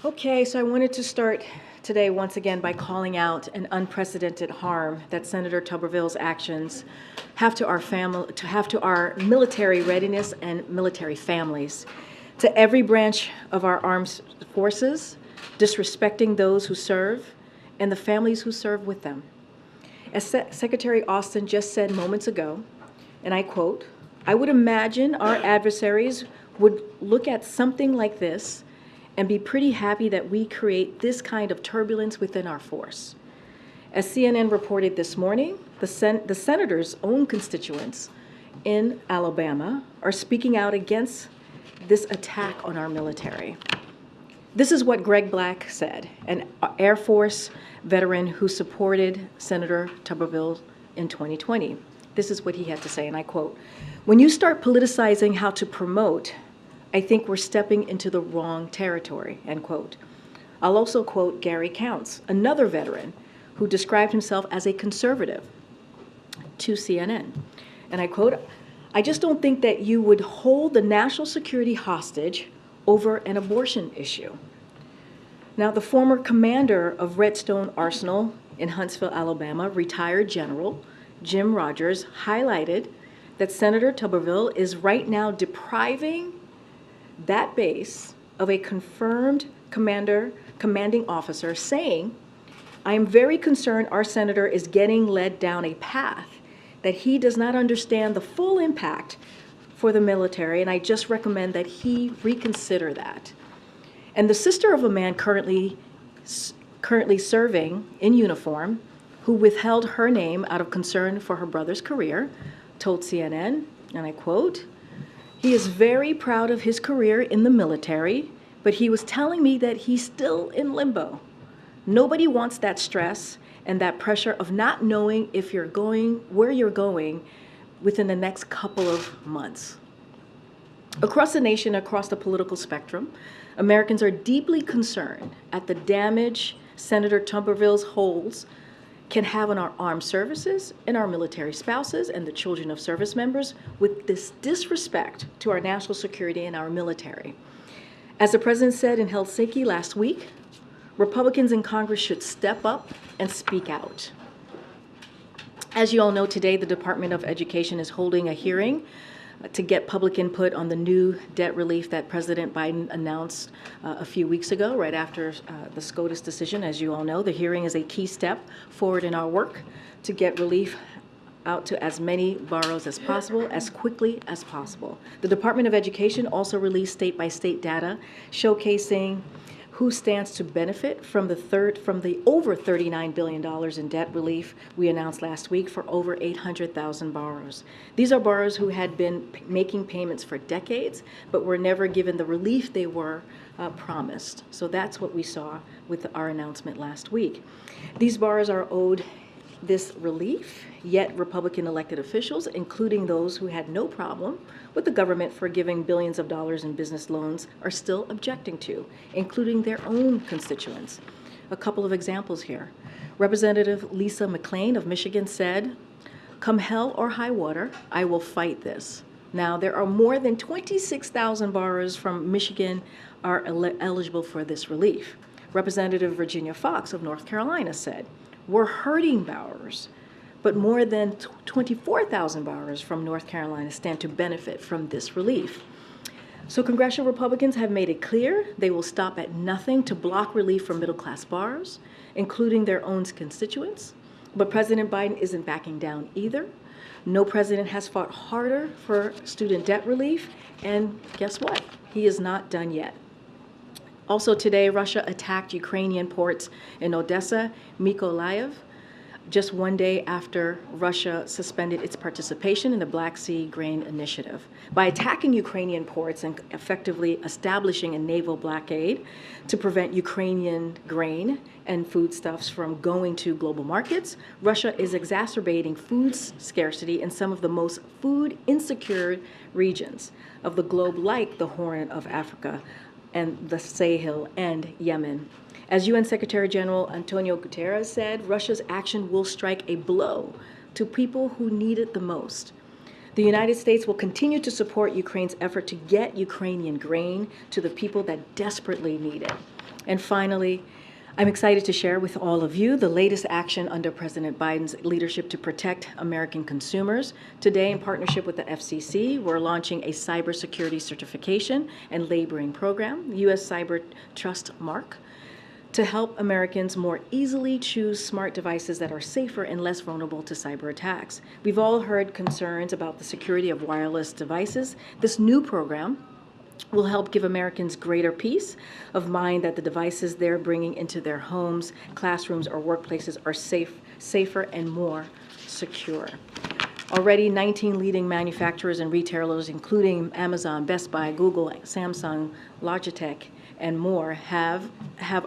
Okay, so I wanted to start today once again by calling out an unprecedented harm that Senator Tuberville's actions have to our military readiness and military families, to every branch of our armed forces, disrespecting those who serve and the families who serve with them. As Secretary Austin just said moments ago, and I quote, "I would imagine our adversaries would look at something like this and be pretty happy that we create this kind of turbulence within our force." As CNN reported this morning, the senator's own constituents in Alabama are speaking out against this attack on our military. This is what Greg Black said, an Air Force veteran who supported Senator Tuberville in 2020. This is what he had to say, and I quote, "When you start politicizing how to promote, I think we're stepping into the wrong territory," end quote. I'll also quote Gary Counts, another veteran who described himself as a conservative, to CNN. And I quote, "I just don't think that you would hold the national security hostage over an abortion issue." Now, the former commander of Redstone Arsenal in Huntsville, Alabama, retired General Jim Rogers, highlighted that Senator Tuberville is right now depriving that base of a confirmed commanding officer, saying, "I am very concerned our senator is getting led down a path that he does not understand the full impact for the military, and I just recommend that he reconsider that." And the sister of a man currently serving in uniform, who withheld her name out of concern for her brother's career, told CNN, and I quote, "He is very proud of his career in the military, but he was telling me that he's still in limbo. Nobody wants that stress and that pressure of not knowing if you're going, where you're going within the next couple of months." Across the nation, across the political spectrum, Americans are deeply concerned at the damage Senator Tuberville's holds can have on our armed services and our military spouses and the children of service members with this disrespect to our national security and our military. As the president said in Helsinki last week, Republicans in Congress should step up and speak out. As you all know, today the Department of Education is holding a hearing to get public input on the new debt relief that President Biden announced a few weeks ago, right after the SCOTUS decision. As you all know, the hearing is a key step forward in our work to get relief out to as many borrowers as possible, as quickly as possible. The Department of Education also released state-by-state data showcasing who stands to benefit from the over $39 billion in debt relief we announced last week for over 800,000 borrowers. These are borrowers who had been making payments for decades, but were never given the relief they were promised. So that's what we saw with our announcement last week. These borrowers are owed this relief, yet Republican elected officials, including those who had no problem with the government forgiving billions of dollars in business loans, are still objecting to, including their own constituents. A couple of examples here. Representative Lisa McClain of Michigan said, "Come hell or high water, I will fight this." Now, there are more than 26,000 borrowers from Michigan are eligible for this relief. Representative Virginia Foxx of North Carolina said, "We're hurting borrowers, but more than 24,000 borrowers from North Carolina stand to benefit from this relief." So congressional Republicans have made it clear they will stop at nothing to block relief for middle-class borrowers, including their own constituents. But President Biden isn't backing down either. No president has fought harder for student debt relief, and guess what? He is not done yet. Also today, Russia attacked Ukrainian ports in Odessa, Mykolaiv, just one day after Russia suspended its participation in the Black Sea Grain Initiative. By attacking Ukrainian ports and effectively establishing a naval blockade to prevent Ukrainian grain and foodstuffs from going to global markets, Russia is exacerbating food scarcity in some of the most food insecure regions of the globe, like the Horn of Africa and the Sahel and Yemen. As UN Secretary General Antonio Guterres said, Russia's action will strike a blow to people who need it the most. The United States will continue to support Ukraine's effort to get Ukrainian grain to the people that desperately need it. And finally, I'm excited to share with all of you the latest action under President Biden's leadership to protect American consumers. Today, in partnership with the FCC, we're launching a cybersecurity certification and labeling program, U.S. Cyber Trust Mark, to help Americans more easily choose smart devices that are safer and less vulnerable to cyber attacks. We've all heard concerns about the security of wireless devices. This new program will help give Americans greater peace of mind that the devices they're bringing into their homes, classrooms, or workplaces are safer and more secure. Already, 19 leading manufacturers and retailers, including Amazon, Best Buy, Google, Samsung, Logitech, and more, have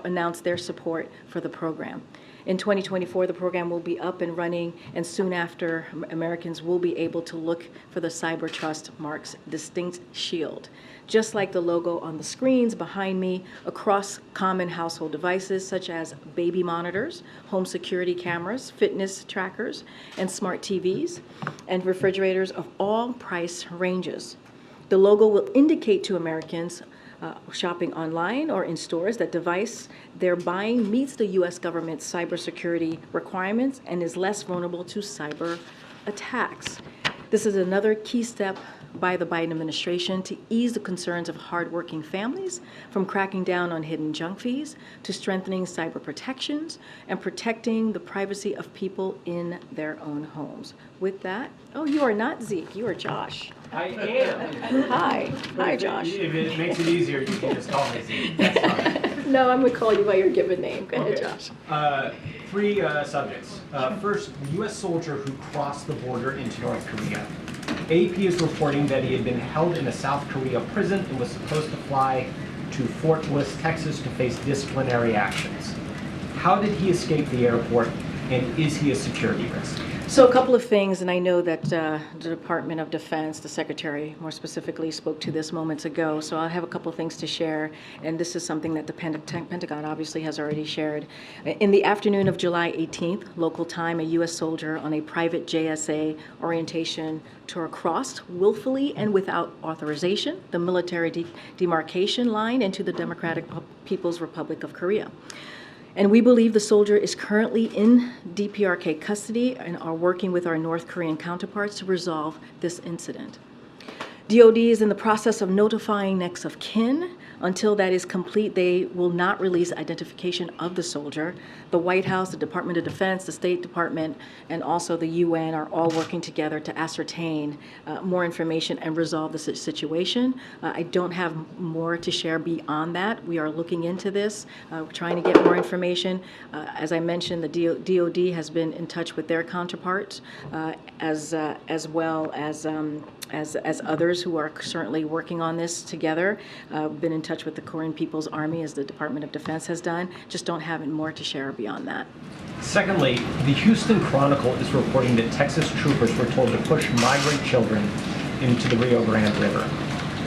announced their support for the program. In 2024, the program will be up and running, and soon after, Americans will be able to look for the Cyber Trust Mark's distinct shield. Just like the logo on the screens behind me, across common household devices such as baby monitors, home security cameras, fitness trackers, and smart TVs, and refrigerators of all price ranges. The logo will indicate to Americans shopping online or in stores that device they're buying meets the U.S. government's cybersecurity requirements and is less vulnerable to cyber attacks. This is another key step by the Biden administration to ease the concerns of hardworking families, from cracking down on hidden junk fees to strengthening cyber protections and protecting the privacy of people in their own homes. With that, oh, you are not Zeke, you are Josh. I am. Hi, Josh. If it makes it easier, you can just call me Zeke. That's fine. No, I'm going to call you by your given name. Go ahead, Josh. Three subjects. First, U.S. soldier who crossed the border into North Korea. AP is reporting that he had been held in a South Korea prison and was supposed to fly to Fort Bliss, Texas to face disciplinary actions. How did he escape the airport, and is he a security risk? So a couple of things, and I know that the Department of Defense, the Secretary more specifically, spoke to this moments ago, so I'll have a couple of things to share, and this is something that the Pentagon obviously has already shared. In the afternoon of July 18th, local time, a U.S. soldier on a private JSA orientation tour crossed willfully and without authorization the military demarcation line into the Democratic People's Republic of Korea. And we believe the soldier is currently in DPRK custody and are working with our North Korean counterparts to resolve this incident. DOD is in the process of notifying next of kin. Until that is complete, they will not release identification of the soldier. The White House, the Department of Defense, the State Department, and also the UN are all working together to ascertain more information and resolve the situation. I don't have more to share beyond that. We are looking into this, trying to get more information. As I mentioned, the DOD has been in touch with their counterparts, as well as others who are certainly working on this together. Been in touch with the Korean People's Army, as the Department of Defense has done. Just don't have more to share beyond that. Secondly, the Houston Chronicle is reporting that Texas troopers were told to push migrant children into the Rio Grande River.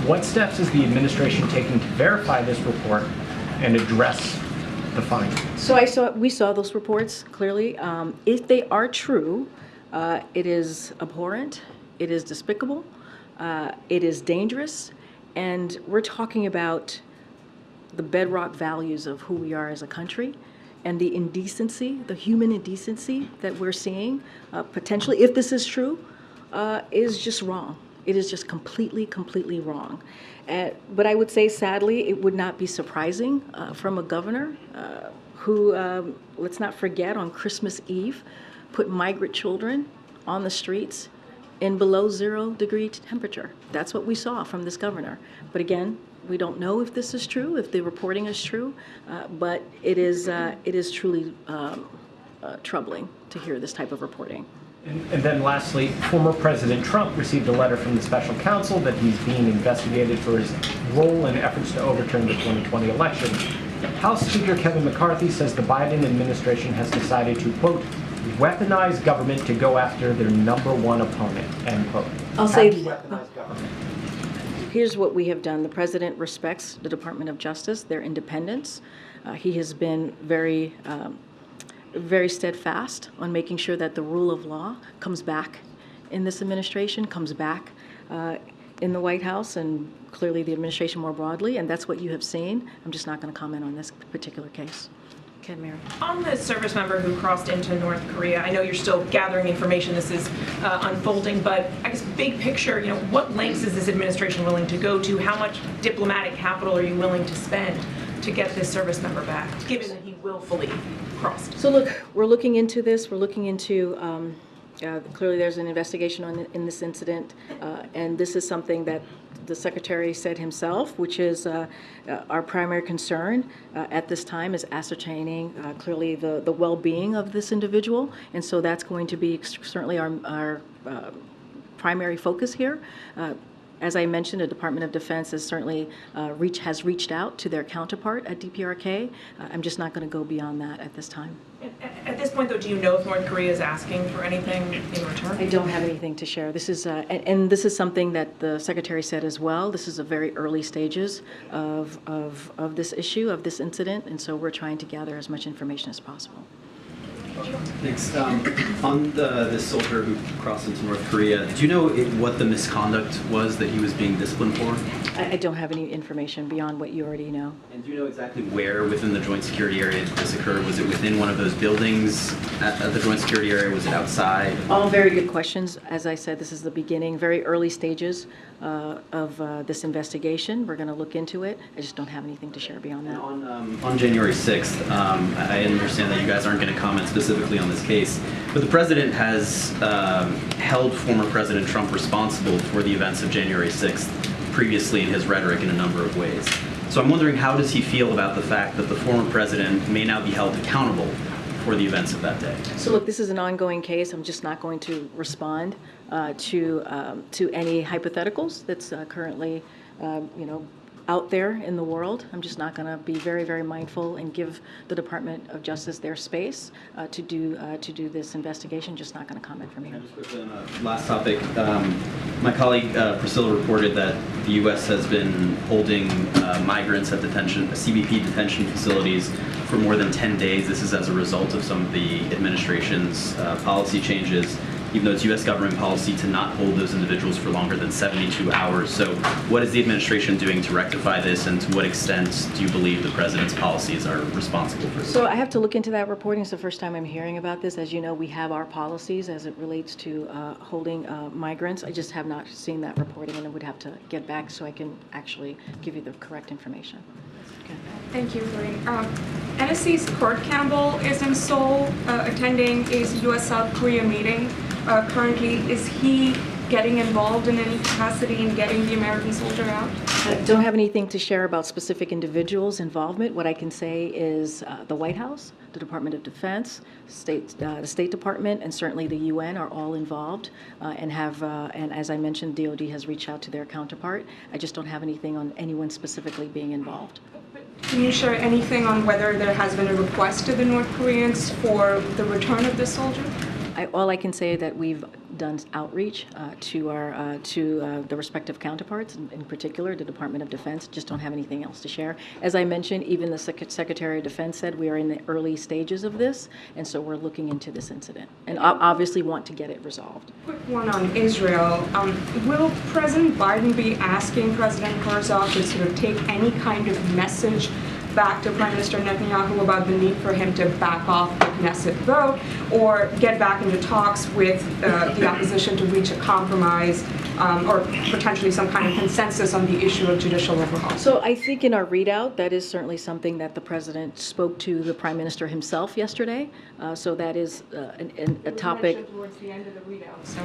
What steps is the administration taking to verify this report and address the findings? So we saw those reports clearly. If they are true, it is abhorrent, it is despicable, it is dangerous, and we're talking about the bedrock values of who we are as a country, and the indecency, the human indecency that we're seeing, potentially, if this is true, is just wrong. It is just completely wrong. But I would say, sadly, it would not be surprising from a governor who, let's not forget, on Christmas Eve, put migrant children on the streets in below 0-degree temperature. That's what we saw from this governor. But again, we don't know if this is true, if the reporting is true, but it is truly troubling to hear this type of reporting. And then lastly, former President Trump received a letter from the special counsel that he's being investigated for his role in efforts to overturn the 2020 election. House Speaker Kevin McCarthy says the Biden administration has decided to, quote, weaponize government to go after their number one opponent, end quote. I'll say, weaponize government. Here's what we have done. The president respects the Department of Justice, their independence. He has been very steadfast on making sure that the rule of law comes back in this administration comes back in the White House and clearly the administration more broadly, and that's what you have seen. I'm just not going to comment on this particular case. Okay, Mary. On the service member who crossed into North Korea, I know you're still gathering information, this is unfolding, but I guess big picture, what lengths is this administration willing to go to? How much diplomatic capital are you willing to spend to get this service member back, given that he willfully crossed? So look, we're looking into this. We're looking into, clearly there's an investigation in this incident, and this is something that the Secretary said himself, which is our primary concern at this time is ascertaining clearly the well-being of this individual, and so that's going to be certainly our primary focus here. As I mentioned, the Department of Defense has certainly has reached out to their counterpart at DPRK. I'm just not going to go beyond that at this time. At this point, though, do you know if North Korea is asking for anything in return? I don't have anything to share. This is, and this is something that the Secretary said as well. This is a very early stages of this issue, of this incident, and so we're trying to gather as much information as possible. Thanks. On this soldier who crossed into North Korea, do you know what the misconduct was that he was being disciplined for? I don't have any information beyond what you already know. And do you know exactly where within the joint security area this occurred? Was it within one of those buildings at the joint security area? Was it outside? All very good questions. As I said, this is the beginning, very early stages of this investigation. We're going to look into it. I just don't have anything to share beyond that. And on January 6th, I understand that you guys aren't going to comment specifically on this case, but the president has held former President Trump responsible for the events of January 6th previously in his rhetoric in a number of ways. So I'm wondering, how does he feel about the fact that the former president may now be held accountable for the events of that day? So look, this is an ongoing case. I'm just not going to respond to any hypotheticals that's currently, out there in the world. I'm just not going to be very, very mindful and give the Department of Justice their space to do this investigation. Just not going to comment from here. Just quickly on a last topic, my colleague Priscilla reported that the U.S. has been holding migrants at CBP detention facilities for more than 10 days. This is as a result of some of the administration's policy changes, even though it's U.S. government policy to not hold those individuals for longer than 72 hours. So what is the administration doing to rectify this, and to what extent do you believe the president's policies are responsible for this? So I have to look into that reporting. It's the first time I'm hearing about this. As you know, we have our policies as it relates to holding migrants. I just have not seen that reporting, and I would have to get back so I can actually give you the correct information. Okay. Thank you, Karine. NSC's Kurt Campbell is in Seoul attending a U.S.-South Korea meeting. Currently, is he getting involved in any capacity in getting the American soldier out? I don't have anything to share about specific individuals' involvement. What I can say is the White House, the Department of Defense, the State Department, and certainly the UN are all involved and as I mentioned, DOD has reached out to their counterpart. I just don't have anything on anyone specifically being involved. Can you share anything on whether there has been a request to the North Koreans for the return of this soldier? All I can say is that we've done outreach to the respective counterparts, in particular the Department of Defense. Just don't have anything else to share. As I mentioned, even the Secretary of Defense said we are in the early stages of this, and so we're looking into this incident and obviously want to get it resolved. Quick one on Israel. Will President Biden be asking President Herzog to sort of take any kind of message back to Prime Minister Netanyahu about the need for him to back off the Knesset vote, or get back into talks with the opposition to reach a compromise or potentially some kind of consensus on the issue of judicial overhaul? So I think in our readout, that is certainly something that the President spoke to the Prime Minister himself yesterday. So that is a topic. It was mentioned towards the end of the readout, so.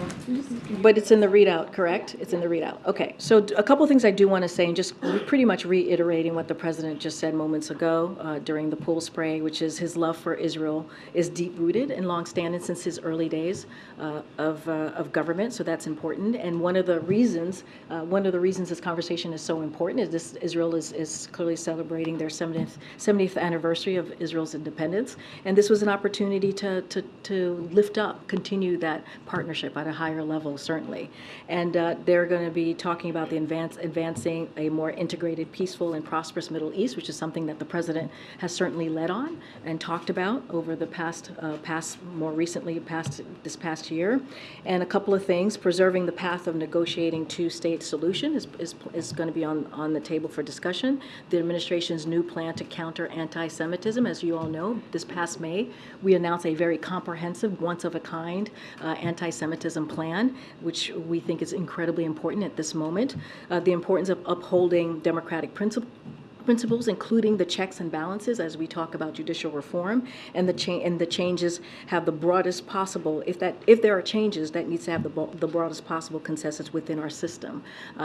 But it's in the readout, correct? It's in the readout. Okay. So a couple things I do want to say, and just pretty much reiterating what the President just said moments ago during the pool spray, which is his love for Israel is deep-rooted and long-standing since his early days of government. So that's important. And one of the reasons this conversation is so important is this: Israel is clearly celebrating their 70th anniversary of Israel's independence, and this was an opportunity to lift up, continue that partnership at a higher level, certainly. And they're going to be talking about the advancing a more integrated, peaceful, and prosperous Middle East, which is something something that the president has certainly led on and talked about over the this past year. And a couple of things: preserving the path of negotiating two-state solution is going to be on the table for discussion. The administration's new plan to counter anti-Semitism, as you all know, this past May, we announced a very comprehensive, once-of-a-kind anti-Semitism plan, which we think is incredibly important at this moment. The importance of upholding democratic principles, including the checks and balances as we talk about judicial reform, and the changes have the broadest possible. If there are changes, that needs to have the broadest possible consensus within our system.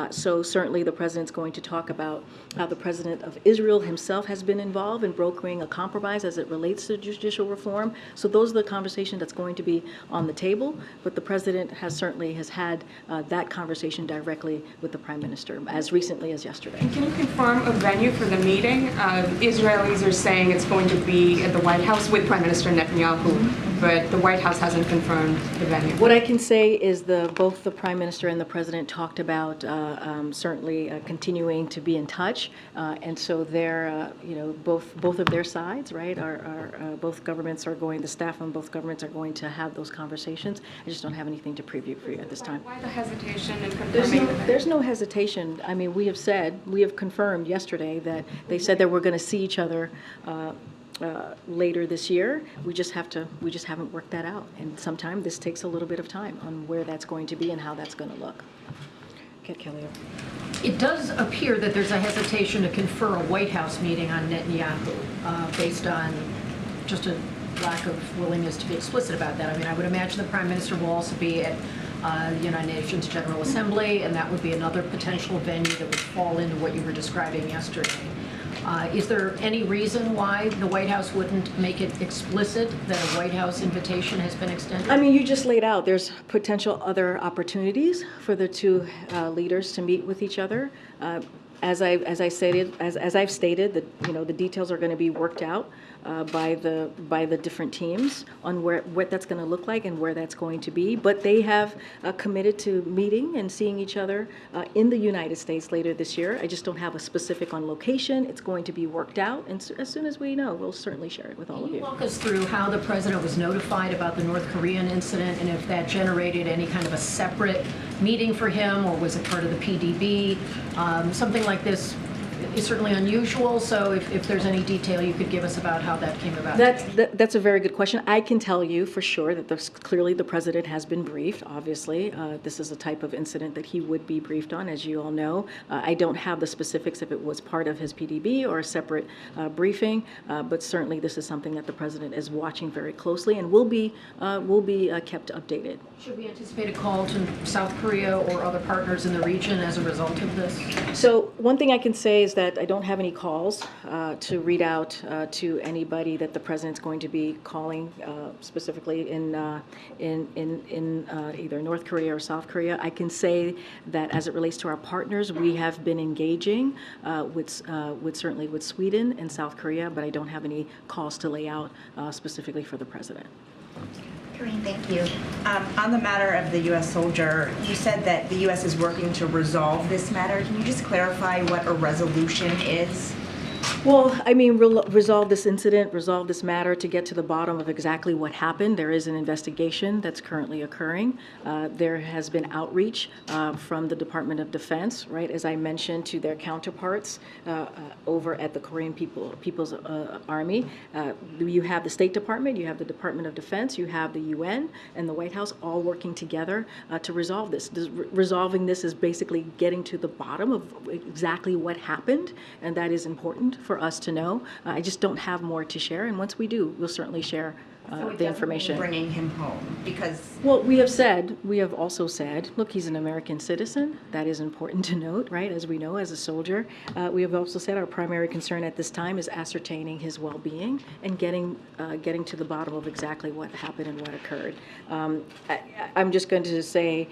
So certainly the president's going to talk about how the president of Israel himself has been involved in brokering a compromise as it relates to judicial reform. So those are the conversations that's going to be on the table. But the president has had that conversation directly with the prime minister as recently as yesterday. Can you confirm a venue for the meeting? Israelis are saying it's going to be at the White House with Prime Minister Netanyahu, but the White House hasn't confirmed the venue. What I can say is both the prime minister and the president talked about certainly continuing to be in touch, and so they're both of their sides, right? Are both governments are going. The staff on both governments are going to have those conversations. I just don't have anything to preview for you at this time. Why the hesitation in confirming the venue? There's no hesitation. I mean, we have confirmed yesterday that they said that we're going to see each other later this year. We just haven't worked that out, and sometimes this takes a little bit of time on where that's going to be and how that's going to look. Okay, Kelly. It does appear that there's a hesitation to confer a White House meeting on Netanyahu based on just a lack of willingness to be explicit about that. I mean, I would imagine the Prime Minister will also be at the United Nations General Assembly, and that would be another potential venue that would fall into what you were describing yesterday. Is there any reason why the White House wouldn't make it explicit that a White House invitation has been extended? I mean, you just laid out there's potential other opportunities for the two leaders to meet with each other. As I've stated, the details are going to be worked out by the different teams on what that's going to look like and where that's going to be. But they have committed to meeting and seeing each other in the United States later this year. I just don't have a specific on location. It's going to be worked out, and as soon as we know, we'll certainly share it with all of Can you you. walk us through how the president was notified about the North Korean incident, and if that generated any kind of a separate meeting for him, or was it part of the PDB? Something like this is certainly unusual, so if there's any detail you could give us about how that came about. That's a very good question. I can tell you for sure that clearly the president has been briefed, obviously. This is a type of incident that he would be briefed on, as you all know. I don't have the specifics if it was part of his PDB or a separate briefing, but certainly this is something that the president is watching very closely and will be kept updated. Should we anticipate a call to South Korea or other partners in the region as a result of this? So one thing I can say is that I don't have any calls to read out to anybody that the president's going to be calling specifically in either North Korea or South Korea. I can say that as it relates to our partners, we have been engaging certainly with Sweden and South Korea, but I don't have any calls to lay out specifically for the president. Karine, thank you. On the matter of the U.S. soldier, you said that the U.S. is working to resolve this matter. Can you just clarify what a resolution is? Well, I mean, resolve this incident, resolve this matter to get to the bottom of exactly what happened. There is an investigation that's currently occurring. There has been outreach from the Department of Defense, right, as I mentioned, to their counterparts over at the Korean People's Army. You have the State Department, you have the Department of Defense, you have the UN and the White House all working together to resolve this. Resolving this is basically getting to the bottom of exactly what happened, and that is important for us to know. I just don't have more to share, and once we do, we'll certainly share the information. Bringing him home, because well, we have also said, look, he's an American citizen. That is important to note, right? As we know, as a soldier, we have also said our primary concern at this time is ascertaining his well-being and getting to the bottom of exactly what happened and what occurred. I'm just going to say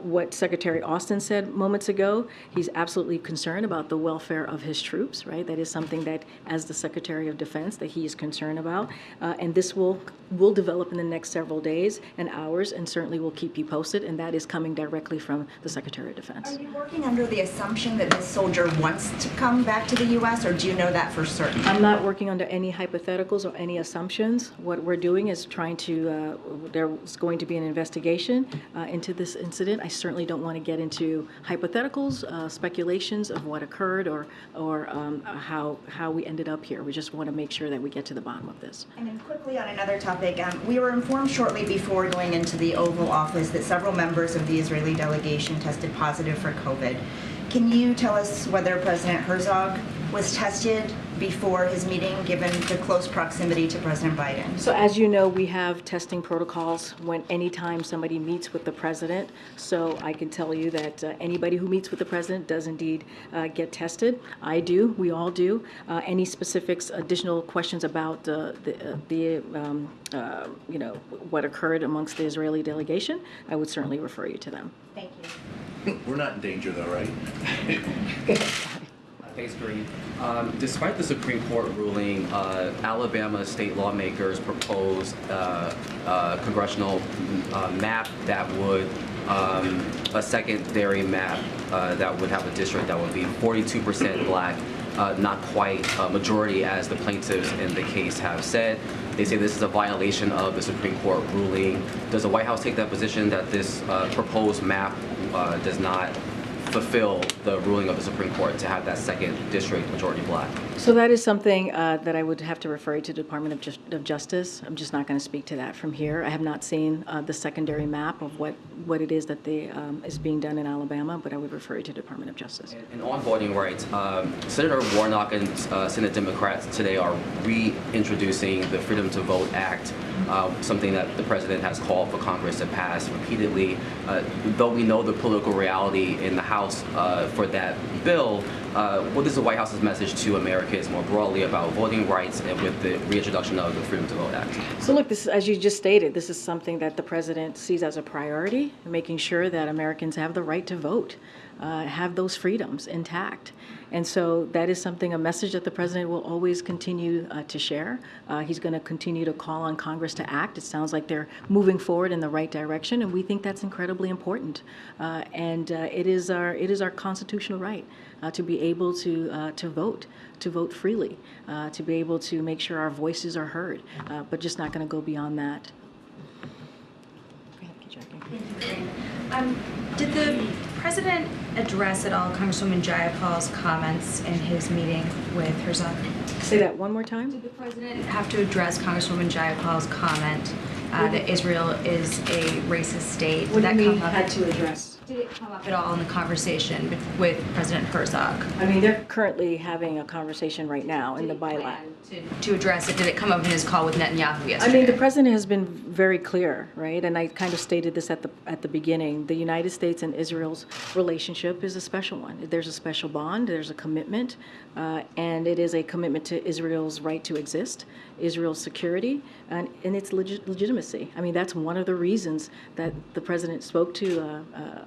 what Secretary Austin said moments ago. He's absolutely concerned about the welfare of his troops, right? That is something that, as the Secretary of Defense, that he is concerned about, and this will will develop in the next several days and hours, and certainly we'll keep you posted, and that is coming directly from the Secretary of Defense. Are you working under the assumption that this soldier wants to come back to the U.S., or do you know that for certain? I'm not working under any hypotheticals or any assumptions. What we're doing is trying to, there's going to be an investigation into this incident. I certainly don't want to get into hypotheticals, speculations of what occurred or how we ended up here. We just want to make sure that we get to the bottom of this. And then quickly on another topic, we were informed shortly before going into the Oval Office that several members of the Israeli delegation tested positive for COVID. Can you tell us whether President Herzog was tested before his meeting, given the close proximity to President Biden? So as you know, we have testing protocols when anytime somebody meets with the president. So I can tell you that anybody who meets with the president does indeed get tested. I do. We all do. Any specifics, additional questions about what occurred amongst the Israeli delegation, I would certainly refer you to them. Thank you. We're not in danger though, right? Thanks, Karine. Despite the Supreme Court ruling, Alabama state lawmakers proposed a congressional map that would, a secondary map that would have a district that would be 42% black, not quite a majority as the plaintiffs in the case have said. They say this is a violation of the Supreme Court ruling. Does the White House take that position that this proposed map does not fulfill the ruling of the Supreme Court to have that second district majority black? So that is something that I would have to refer you to the Department of Justice. I'm just not going to speak to that from here. I have not seen the secondary map of what it is that is being done in Alabama, but I would refer you to the Department of Justice. And on voting rights, Senator Warnock and Senate Democrats today are reintroducing the Freedom to Vote Act, something that the president has called for Congress to pass repeatedly. Though we know the political reality in the House for that bill, what is the White House's message to Americans more broadly about voting rights and with the reintroduction of the Freedom to Vote Act? So look, this, as you just stated, this is something that the president sees as a priority, making sure that Americans have the right to vote, have those freedoms intact. And so that is something, a message that the president will always continue to share. He's going to continue to call on Congress to act. It sounds like they're moving forward in the right direction, and we think that's incredibly important. It is our constitutional right to be able to vote freely, to be able to make sure our voices are heard, but just not going to go beyond that. Go ahead, Jackie. Did the president address at all Congresswoman Jayapal's comments in his meeting with Herzog? Say that one more time. Did the president have to address Congresswoman Jayapal's comment that Israel is a racist state? What do you mean come up? had to address? Did it come up at all in the conversation with President Herzog? I mean, they're currently having a conversation right now in the bilat. To address it, did it come up in his call with Netanyahu yesterday? I mean, the president has been very clear, right? And I kind of stated this at the beginning. The United States and Israel's relationship is a special one. There's a special bond. There's a commitment, and it is a commitment to Israel's right to exist, Israel's security, and its legitimacy. I mean, that's one of the reasons that the president spoke to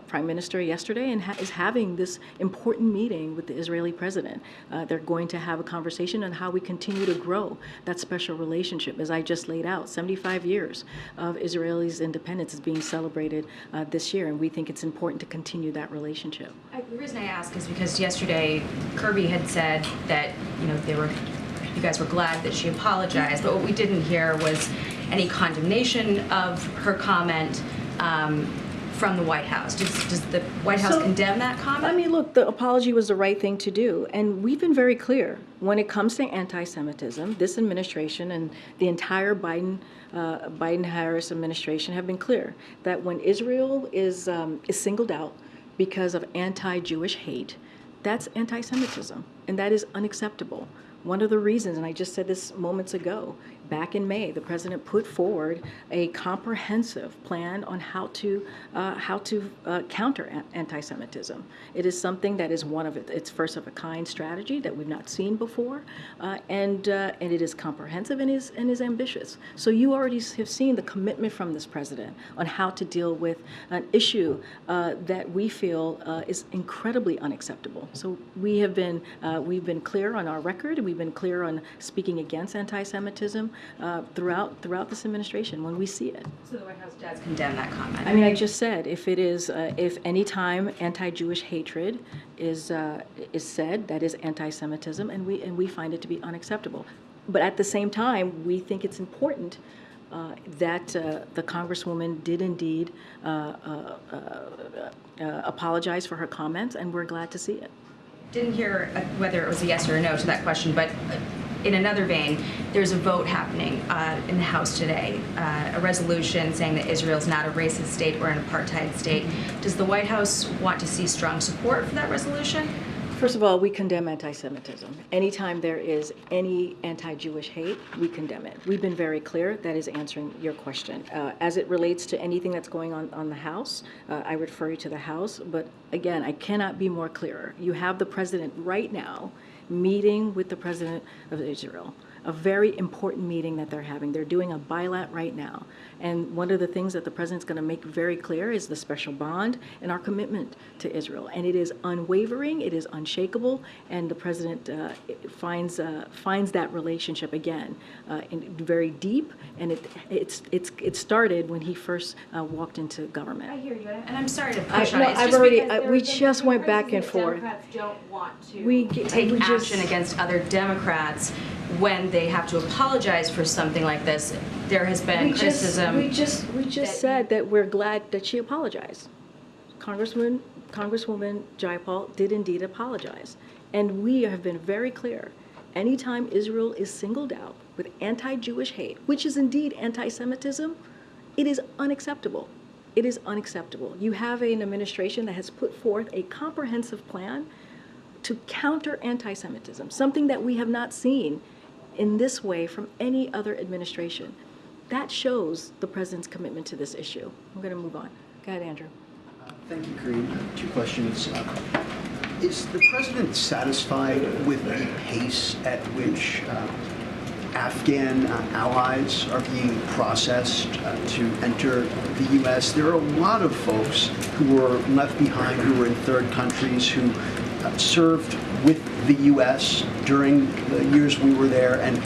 Prime Minister yesterday and is having this important meeting with the Israeli president. They're going to have a conversation on how we continue to grow that special relationship. As I just laid out, 75 years of Israel's independence is being celebrated this year, and we think it's important to continue that relationship. The reason I ask is because yesterday Kirby had said that you guys were glad that she apologized, but what we didn't hear was any condemnation of her comment from the White House. Does the White House condemn that comment? I mean, look, the apology was the right thing to do, and we've been very clear when it comes to anti-Semitism. This administration and the entire Biden-Harris administration have been clear that when Israel is singled out because of anti-Jewish hate, that's anti-Semitism, and that is unacceptable. One of the reasons, and I just said this moments ago, back in May, the president put forward a comprehensive plan on how to counter anti-Semitism. It is something that is its first of a kind strategy that we've not seen before, and it is comprehensive and is ambitious. So you already have seen the commitment from this president on how to deal with an issue that we feel is incredibly unacceptable. So we've been clear on our record. We've been clear on speaking against anti-Semitism. throughout this administration when we see it. So the White House does condemn that comment. I mean, I just said, if it is, if any time anti-Jewish hatred is said, that is anti-Semitism, and we find it to be unacceptable. But at the same time, we think it's important that the Congresswoman did indeed apologize for her comments, and we're glad to see it. Didn't hear whether it was a yes or a no to that question, but in another vein, there's a vote happening in the House today, a resolution saying that Israel is not a racist state or an apartheid state. Does the White House want to see strong support for that resolution? First of all, we condemn anti-Semitism. Anytime there is any anti-Jewish hate, we condemn it. We've been very clear. That is answering your question. As it relates to anything that's going on the House, I refer you to the House. But again, I cannot be more clearer. You have the president right now meeting with the president of Israel. A very important meeting that they're having. They're doing a bilat right now. And one of the things that the president's going to make very clear is the special bond and our commitment to Israel. And it is unwavering, it is unshakable, and the president finds that relationship again very deep. And it started when he first walked into government. I hear you, and I'm sorry to push on it. It's I've just already. because We just went back and forth. Democrats don't want to take action against other Democrats when they have to apologize for something like this. There has been criticism. We just said that we're glad that she apologized. Congresswoman Jayapal did indeed apologize. And we have been very clear. Anytime Israel is singled out with anti-Jewish hate, which is indeed anti-Semitism, it is unacceptable. It is unacceptable. You have an administration that has put forth a comprehensive plan to counter anti-Semitism, something that we have not seen in this way from any other administration. That shows the president's commitment to this issue. I'm going to move on. Go ahead, Andrew. Thank you, Karine. Two questions. Is the president satisfied with the pace at which Afghan allies are being processed to enter the U.S.? There are a lot of folks who were left behind, who were in third countries, who served with the U.S. during the years we were there, and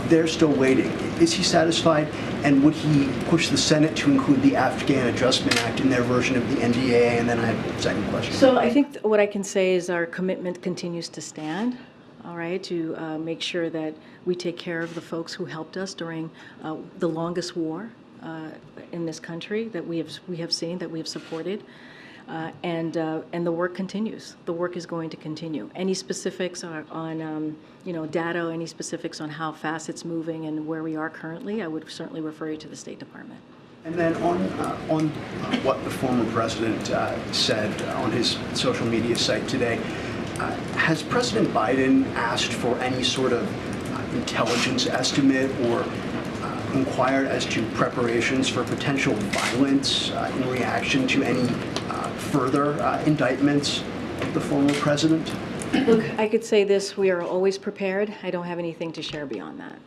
they're still waiting. Is he satisfied, and would he push the Senate to include the Afghan Adjustment Act in their version of the NDAA? And then I have a second question. So I think what I can say is our commitment continues to stand, all right, to make sure that we take care of the folks who helped us during the longest war in this country that we have seen, that we have supported. And the work continues. The work is going to continue. Any specifics on data, any specifics on how fast it's moving and where we are currently, I would certainly refer you to the State Department. And then on what the former president said on his social media site today, has President Biden asked for any sort of intelligence estimate or inquired as to preparations for potential violence in reaction to any further indictments of the former president? Look, I could say this, we are always prepared. I don't have anything to share beyond that.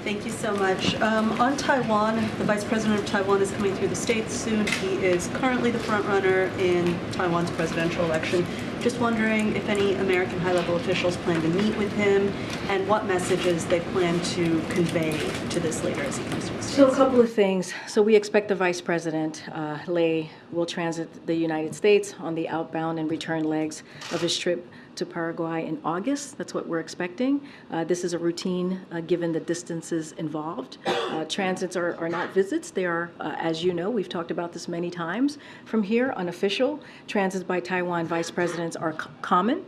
Thank you so much. On Taiwan, the Vice President of Taiwan is coming through the States soon. He is currently the front runner in Taiwan's presidential election. Just wondering if any American high-level officials plan to meet with him and what messages they plan to convey to this leader as he comes to the States. So a couple of things. So we expect the Vice President, Lei, will transit the United States on the outbound and return legs of his trip to Paraguay in August. That's what we're expecting. This is a routine given the distances involved. Transits are not visits. They are, as you know, we've talked about this many times. From here, unofficial transits by Taiwan vice presidents are common.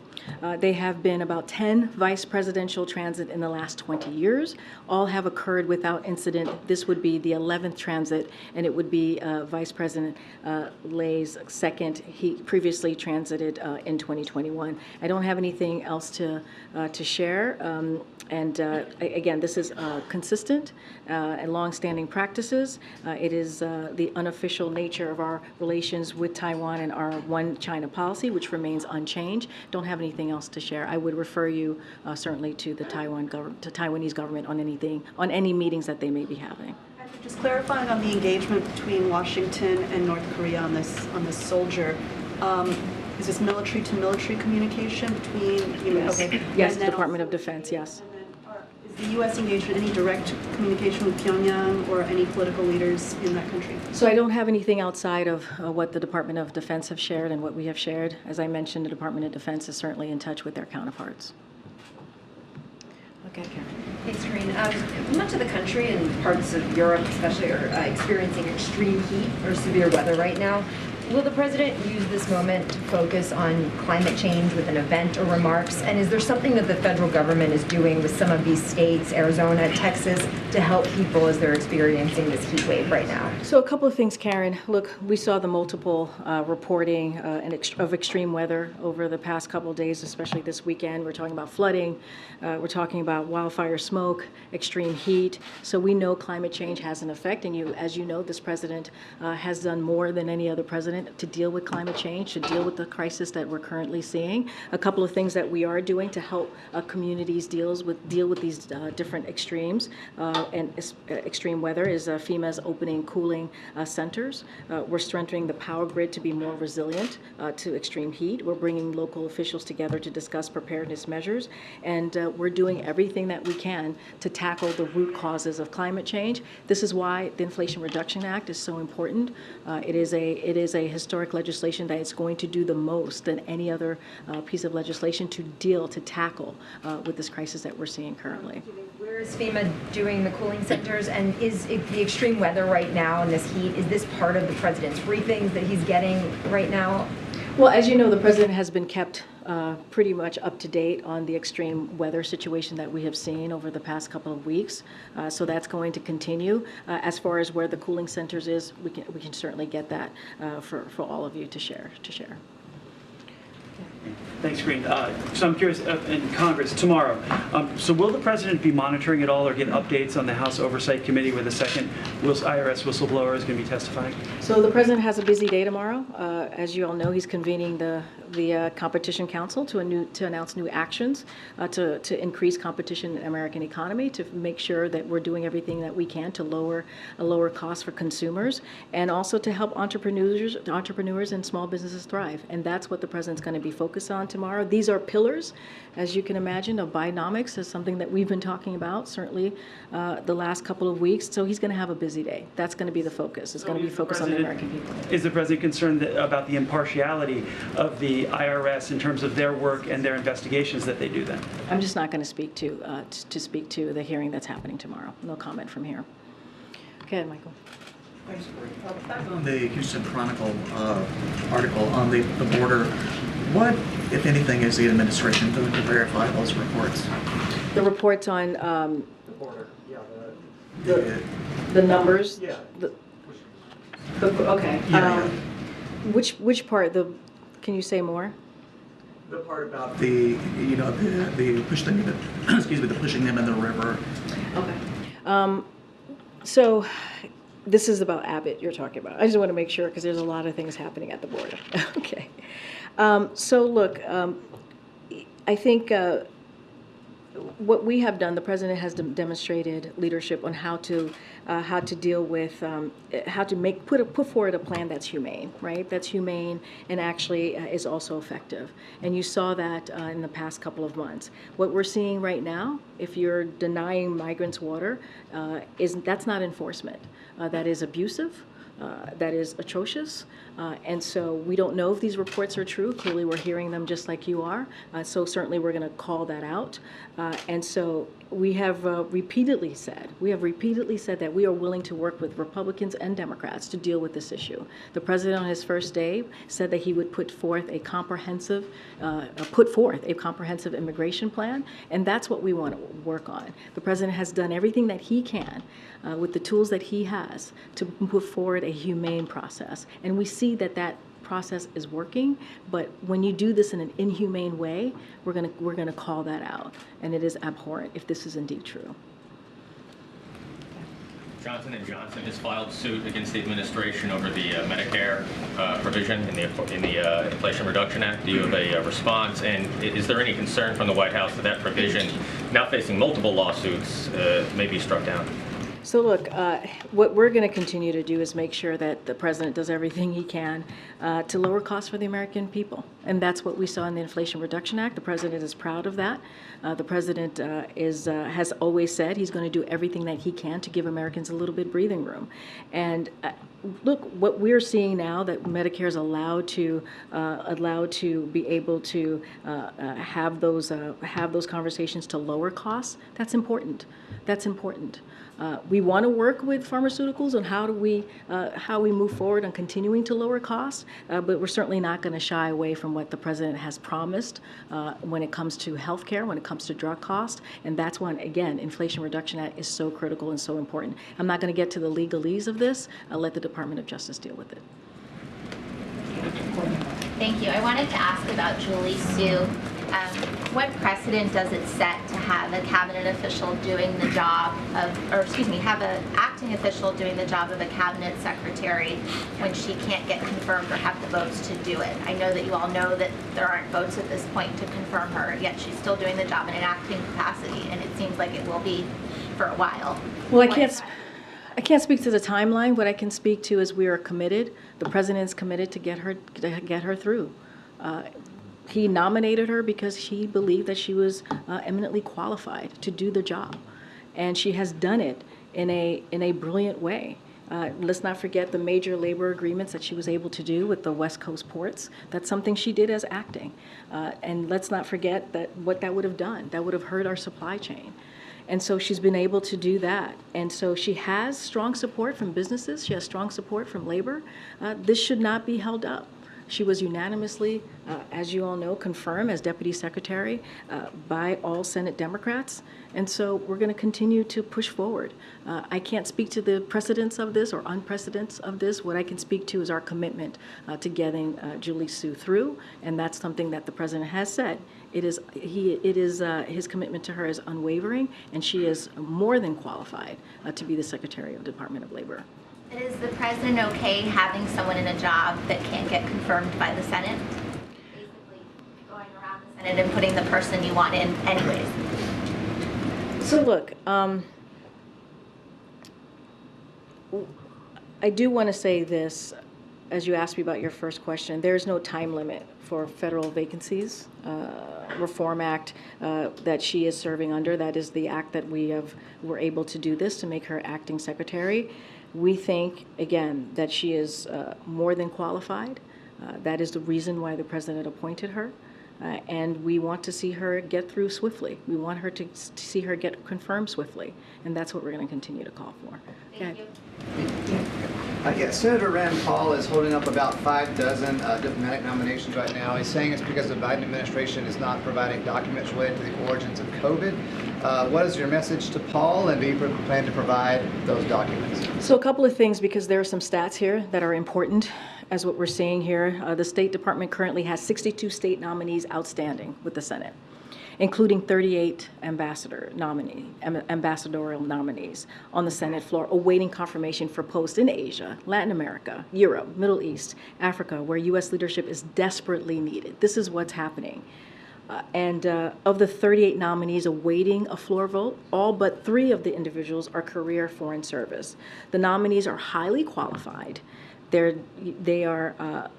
They have been about 10 vice presidential transit in the last 20 years. All have occurred without incident. This would be the 11th transit, and it would be Vice President Lei's second. He previously transited in 2021. I don't have anything else to share. Again, this is consistent and long-standing practices. It is the unofficial nature of our relations with Taiwan and our one China policy, which remains unchanged. Don't have anything else to share. I would refer you certainly to the Taiwanese government on any meetings that they may be having. Just clarifying on the engagement between Washington and North Korea on this soldier. Is this military-to-military communication between? Yes. Okay. Yes, Department of Defense. Yes. Is the U.S. engaged in any direct communication with Pyongyang or any political leaders in that country? So I don't have anything outside of what the Department of Defense have shared and what we have shared. As I mentioned, the Department of Defense is certainly in touch with their counterparts. Okay, Karen. Thanks, Karine. Much of the country and parts of Europe especially are experiencing extreme heat or severe weather right now. Will the president use this moment to focus on climate change with an event or remarks? And is there something that the federal government is doing with some of these states, Arizona, Texas, to help people as they're experiencing this heat wave right now? So a couple of things, Karen. Look, we saw the multiple reporting of extreme weather over the past couple of days, especially this weekend. We're talking about flooding. We're talking about wildfire smoke, extreme heat. So we know climate change has an effect. And as you know, this president has done more than any other president to deal with climate change, to deal with the crisis that we're currently seeing. A couple of things that we are doing to help communities deal with these different extremes and extreme weather is FEMA's opening cooling centers. We're strengthening the power grid to be more resilient to extreme heat. We're bringing local officials together to discuss preparedness measures, and we're doing everything that we can to tackle the root causes of climate change. This is why the Inflation Reduction Act is so important. It is a historic legislation that is going to do the most than any other piece of legislation to tackle with this crisis that we're seeing currently. Where is FEMA doing the cooling centers? And is the extreme weather right now and this heat, is this part of the president's briefings that he's getting right now? Well, as you know, the president has been kept pretty much up to date on the extreme weather situation that we have seen over the past couple of weeks. So that's going to continue. As far as where the cooling centers is, we can certainly get that for all of you to share. Thanks, Karine. So I'm curious, in Congress tomorrow, so will the president be monitoring it all or get updates on the House Oversight Committee where the second IRS whistleblower is going to be testifying? So the president has a busy day tomorrow. As you all know, he's convening the Competition Council to announce new actions to increase competition in the American economy, to make sure that we're doing everything that we can to lower costs for consumers, and also to help entrepreneurs and small businesses thrive. And that's what the president's going to be focused on tomorrow. These are pillars, as you can imagine, of Bidenomics, is something that we've been talking about certainly the last couple of weeks. So he's going to have a busy day. That's going to be the focus. It's going to be focused on the American people. Is the president concerned about the impartiality of the IRS in terms of their work and their investigations that they do then? I'm just not going to speak to the hearing that's happening tomorrow. No comment from here. Okay, Michael. Thanks, back on the Houston Chronicle article on the border, what, if anything, is the administration doing to verify those reports? The reports on The border, yeah. the numbers? Yeah. Okay. Yeah. Which part? Can you say more? The part about the pushing them, the pushing them in the river. Okay. So this is about Abbott you're talking about. I just want to make sure because there's a lot of things happening at the border. Okay. So look, I think what we have done, the president has demonstrated leadership on how to deal with, how to put forward a plan that's humane, right? That's humane and actually is also effective. And you saw that in the past couple of months. What we're seeing right now, if you're denying migrants water, that's not enforcement. That is abusive. That is atrocious. And so we don't know if these reports are true. Clearly, we're hearing them just like you are. So certainly we're going to call that out. And so we have repeatedly said that we are willing to work with Republicans and Democrats to deal with this issue. The president on his first day said that he would put forth a comprehensive immigration plan, and that's what we want to work on. The president has done everything that he can with the tools that he has to put forward a humane process, and we see that process is working. But when you do this in an inhumane way, we're gonna call that out, and it is abhorrent if this is indeed true. Johnson & Johnson has filed suit against the administration over the Medicare provision in the Inflation Reduction Act. Do you have a response? And is there any concern from the White House that that provision, now facing multiple lawsuits, may be struck down? So look, what we're going to continue to do is make sure that the president does everything he can to lower costs for the American people. And that's what we saw in the Inflation Reduction Act. The president is proud of that. The president has always said he's going to do everything that he can to give Americans a little bit breathing room. And look, what we're seeing now that Medicare is allowed to be able to have those conversations to lower costs. That's important. That's important. We want to work with pharmaceuticals on how we move forward on continuing to lower costs, but we're certainly not going to shy away from what the president has promised when it comes to health care, when it comes to drug costs, and that's when, again, Inflation Reduction Act is so critical and so important. I'm not going to get to the legalese of this. I'll let the Department of Justice deal with it. Thank you. I wanted to ask about Julie Su. What precedent does it set to have a cabinet official doing the job of, or excuse me, have an acting official doing the job of a cabinet secretary when she can't get confirmed or have the votes to do it? I know that you all know that there aren't votes at this point to confirm her, yet she's still doing the job in an acting capacity, and it seems like it will be for a while. Well, I can't speak to the timeline. What I can speak to is we are committed. The president is committed to get her through. He nominated her because he believed that she was eminently qualified to do the job, and she has done it in a brilliant way. Let's not forget the major labor agreements that she was able to do with the West Coast ports. That's something she did as acting, and let's not forget that what that would have done. That would have hurt our supply chain. And so she's been able to do that. And so she has strong support from businesses. She has strong support from labor. This should not be held up. She was unanimously, as you all know, confirmed as Deputy Secretary by all Senate Democrats. And so we're going to continue to push forward. I can't speak to the precedents of this or unprecedents of this. What I can speak to is our commitment to getting Julie Su through. And that's something that the president has said. His commitment to her is unwavering, and she is more than qualified to be the Secretary of the Department of Labor. Is the president okay having someone in a job that can't get confirmed by the Senate? Basically going around the Senate and putting the person you want in anyways. So look, I do want to say this, as you asked me about your first question, there is no time limit for federal vacancies. Reform Act that she is serving under, that is the act that we're able to do this, to make her acting secretary. We think, again, that she is more than qualified. That is the reason why the president appointed her. And we want to see her get through swiftly. We want her to see her get confirmed swiftly. And that's what we're going to continue to call for. Thank you. Yes, Senator Rand Paul is holding up about 6 diplomatic nominations right now. He's saying it's because the Biden administration is not providing documents related to the origins of COVID. What is your message to Paul, and do you plan to provide those documents? So a couple of things, because there are some stats here that are important as what we're seeing here. The State Department currently has 62 state nominees outstanding with the Senate, including 38 ambassadorial nominees on the Senate floor, awaiting confirmation for posts in Asia, Latin America, Europe, Middle East, Africa, where U.S. leadership is desperately needed. This is what's happening. Of the 38 nominees awaiting a floor vote, all but 3 of the individuals are career foreign service. The nominees are highly qualified. They are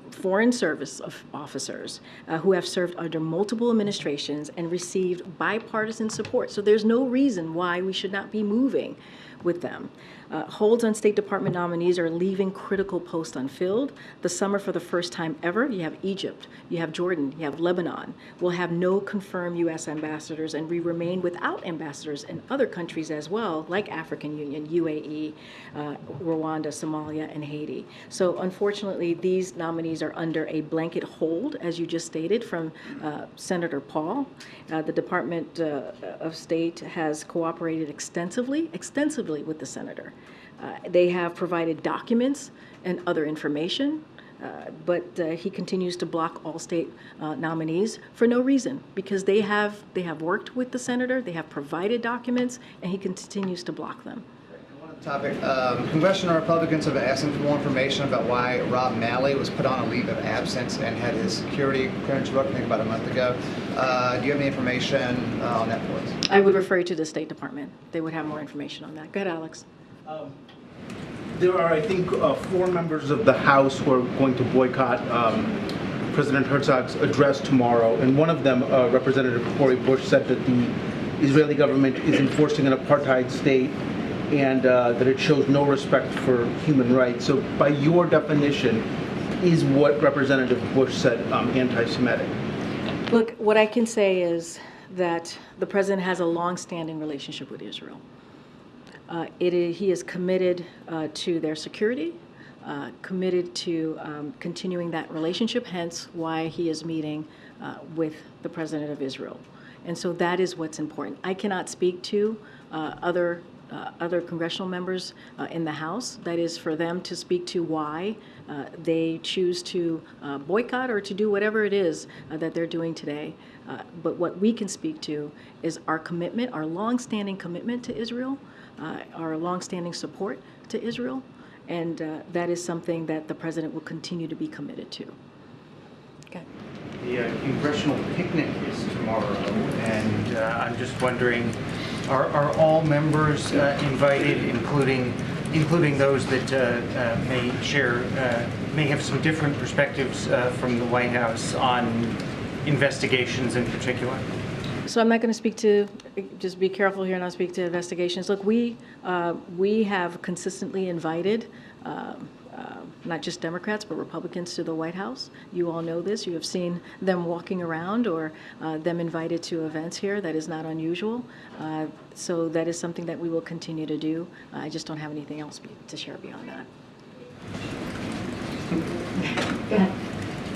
foreign service officers who have served under multiple administrations and received bipartisan support. So there's no reason why we should not be moving with them. Holds on State Department nominees are leaving critical posts unfilled. This summer, for the first time ever, you have Egypt, you have Jordan, you have Lebanon. We'll have no confirmed U.S. ambassadors, and we remain without ambassadors in other countries as well, like African Union, UAE, Rwanda, Somalia, and Haiti. So unfortunately, these nominees are under a blanket hold, as you just stated, from Senator Paul. The Department of State has cooperated extensively with the senator. They have provided documents and other information, but he continues to block all state nominees for no reason, because they have worked with the senator, they have provided documents, and he continues to block them. One of Topic. Congressional Republicans have been asking for more information about why Rob Maley was put on a leave of absence and had his security clearance revoked, I think, about a month ago. Do you have any information on that for us? I would refer you to the State Department. They would have more information on that. Go ahead, Alex. There are, I think, 4 members of the House who are going to boycott President Herzog's address tomorrow, and one of them, Representative Cori Bush, said that the Israeli government is enforcing an apartheid state and that it shows no respect for human rights. So by your definition, is what Representative Bush said anti-Semitic? Look, what I can say is that the president has a long-standing relationship with Israel. He is committed to their security, committed to continuing that relationship, hence why he is meeting with the president of Israel. And so that is what's important. I cannot speak to other congressional members in the House. That is for them to speak to why they choose to boycott or to do whatever it is that they're doing today. But what we can speak to is our commitment, our longstanding commitment to Israel, our longstanding support to Israel, and that is something that the president will continue to be committed to. Okay. The congressional picnic is tomorrow, and I'm just wondering, are all members invited, including those that may have some different perspectives from the White House on investigations in particular? So I'm not going to speak to, just be careful here, not speak to investigations. Look, we have consistently invited not just Democrats, but Republicans to the White House. You all know this. You have seen them walking around or them invited to events here. That is not unusual. So that is something that we will continue to do. I just don't have anything else to share beyond that. Go ahead.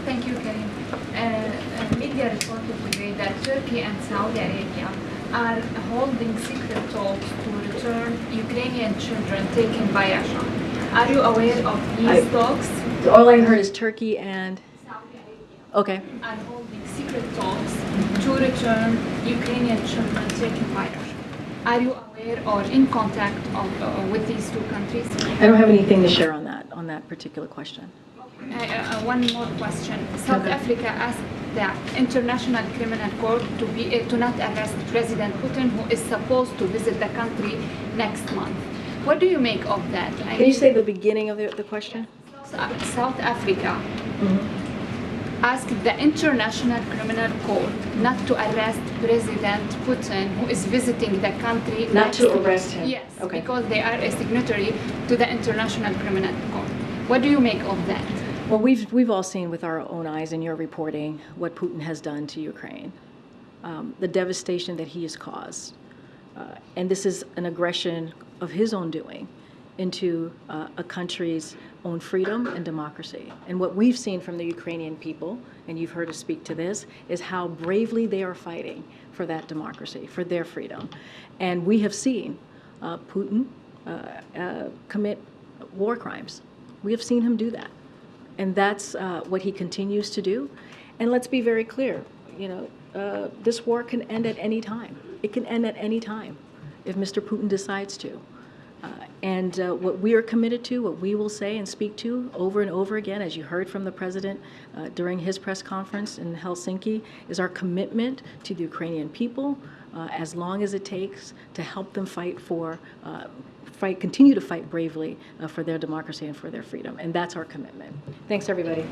Thank you, Karine. Media reported today that Turkey and Saudi Arabia are holding secret talks to return Ukrainian children taken by Russia. Are you aware of these talks? All I heard is Turkey and Saudi Arabia okay. are holding secret talks to return Ukrainian children taken by Russia. Are you aware or in contact with these two countries? I don't have anything to share on that particular question. One more question. South Africa asked the International Criminal Court to not arrest President Putin, who is supposed to visit the country next month. What do you make of that? Can you say the beginning of the question? South Africa asked the International Criminal Court not to arrest President Putin, who is visiting the country. Not to arrest him? Yes, okay. Because they are a signatory to the International Criminal Court. What do you make of that? Well, we've all seen with our own eyes in your reporting what Putin has done to Ukraine, the devastation that he has caused. And this is an aggression of his own doing into a country's own freedom and democracy. And what we've seen from the Ukrainian people, and you've heard us speak to this, is how bravely they are fighting for that democracy, for their freedom. And we have seen Putin commit war crimes. We have seen him do that. And that's what he continues to do. And let's be very clear, this war can end at any time. It can end at any time if Mr. Putin decides to. And what we are committed to, what we will say and speak to over and over again, as you heard from the president during his press conference in Helsinki, is our commitment to the Ukrainian people as long as it takes to help them continue to fight bravely for their democracy and for their freedom. And that's our commitment. Thanks, everybody.